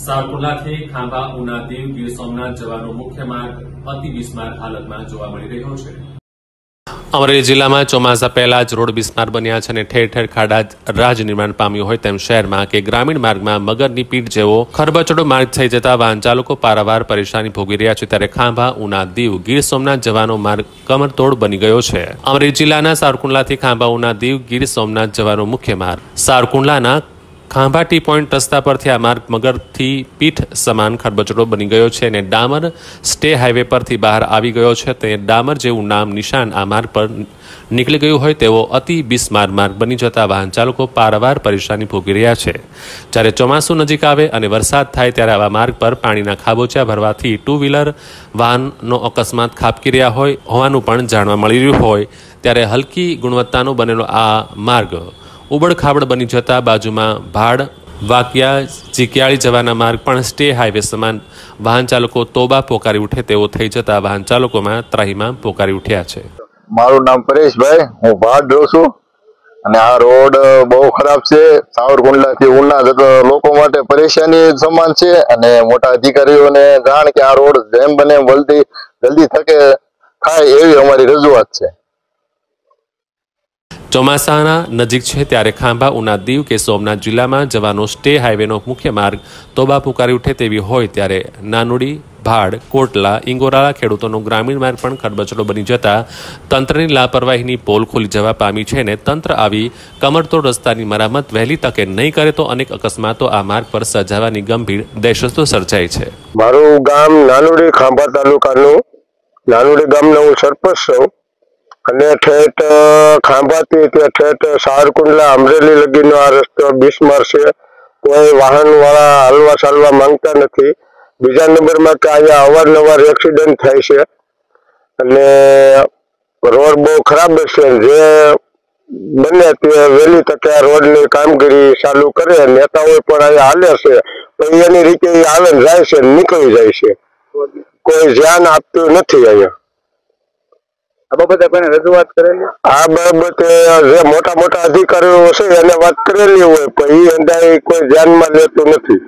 સાવરકુંડલાથી ખાંભા ઉના દીવ ગીર સોમનાથ જવાનો મુખ્ય માર્ગ અતિ બિસ્માર હાલતમાં જોવા મળી રહ્યો છે। અમરેલી જિલ્લામાં ચોમાસા પહેલા જ રોડ બિસ્માર બન્યા છે અને ઠેર ઠેર ખાડા રાજ નિર્માણ પામ્યું હોય તેમ શહેરમાં કે ગ્રામીણ માર્ગમાં મગરની પીઠ જેવો ખરબચડો માર્ગ થઈ જતા વાહન ચાલકો પારાવાર પરેશાની ભોગવી રહ્યા છે। ત્યારે ખાંભા ઉના દીવ ગીર સોમનાથ જવાનો માર્ગ કમરતોડ બની ગયો છે। અમરેલી જિલ્લાના સાવરકુંડલાથી ખાંભા ઉના દીવ ગીર સોમનાથ જવાનો મુખ્ય માર્ગ સાવરકુંડલાના ખાંભા ટી પોઈન્ટ રસ્તા પરથી આ માર્ગ મગરથી પીઠ સમાન ખરબચડો બની ગયો છે અને ડામર સ્ટે હાઈવે પરથી બહાર આવી ગયો છે। તે ડામર જેવું નામ નિશાન આ માર્ગ પર નીકળી ગયું હોય તેવો અતિ બિસ્માર માર્ગ બની જતા વાહન ચાલકો પારાવાર પરેશાની ભોગવી રહ્યા છે। જ્યારે ચોમાસું નજીક આવે અને વરસાદ થાય ત્યારે આવા માર્ગ પર પાણીના ખાબોચિયા ભરવાથી ટુ વ્હીલર વાહનનો અકસ્માત ખાબકી રહ્યા હોવાનું પણ જાણવા મળી રહ્યું હોય। ત્યારે હલકી ગુણવત્તાનો બનેલો આ માર્ગ ઉબડ-ખાબડ બની જતા બાજુમાં ભાડ વાકિયા ચીકિયાળી જવાના માર્ગ પણ સ્ટે હાઈવે સમાન વાહન ચાલકો તોબા પોકારી ઉઠે તેવો થઈ જતા વાહન ચાલકોમાં ત્રાહિમામ પોકારી ઉઠ્યા છે। મારું નામ પરેશભાઈ, હું ભાડ રહું છું અને આ રોડ બહુ ખરાબ છે। સાવરકુંડલાથી ઉના જતા લોકો માટે પરેશાની સમાન છે અને મોટા અધિકારીઓને જાણ કે આ રોડ જેમ બને એમ જલ્દી થાય એવી અમારી રજૂઆત છે। ચોમાસાના નજીક છે ત્યારે ખાંભા ઉના દીવ કે સોમનાથ જિલ્લામાં જવાનો સ્ટે હાઈવેનો મુખ્ય માર્ગ તોબા પુકારી ઉઠે તેવી હોય ત્યારે નાનુડી ભાડ કોટલા ઇંગોરાળા ખેડૂતોનો ગ્રામીણ માર્ગ પણ ખરબચડો બની જતા તંત્રની લાપરવાહીની પોલ ખુલી જવા પામી છે ને તંત્ર આવી કમરતોડ રસ્તાની મરામત વહેલી તકે નહીં કરે તો અનેક અકસ્માતો આ માર્ગ પર સર્જાવાની ગંભીર દહેશતો સર્જાઈ છે। મારું ગામ નાનુડી, ખાંભા તાલુકાનું નાનુડી ગામનો હું સરપંચ છું અને ઠેઠ ખાંભાથી ઠેઠ સાવરકુંડલા અમરેલી લગીનો આ રસ્તો બિસ્માર છે। કોઈ વાહન વાળા હાલવા ચાલવા માંગતા નથી। બીજા નંબરમાં કે અહીંયા અવારનવાર એક્સિડન્ટ થાય છે અને રોડ બહુ ખરાબ છે। જે બને તે વહેલી તકે આ રોડની કામગીરી ચાલુ કરે। નેતાઓ પણ અહીંયા હાલે છે તો એની રીતે આવે જાય છે, નીકળી જાય છે, કોઈ ધ્યાન આપતું નથી। અહીંયા આ બાબતે રજૂઆત કરેલી, આ બાબતે જે મોટા અધિકારીઓ છે એને વાત કરેલી હોય પણ એ અંદાજે કોઈ ધ્યાનમાં લેતું નથી।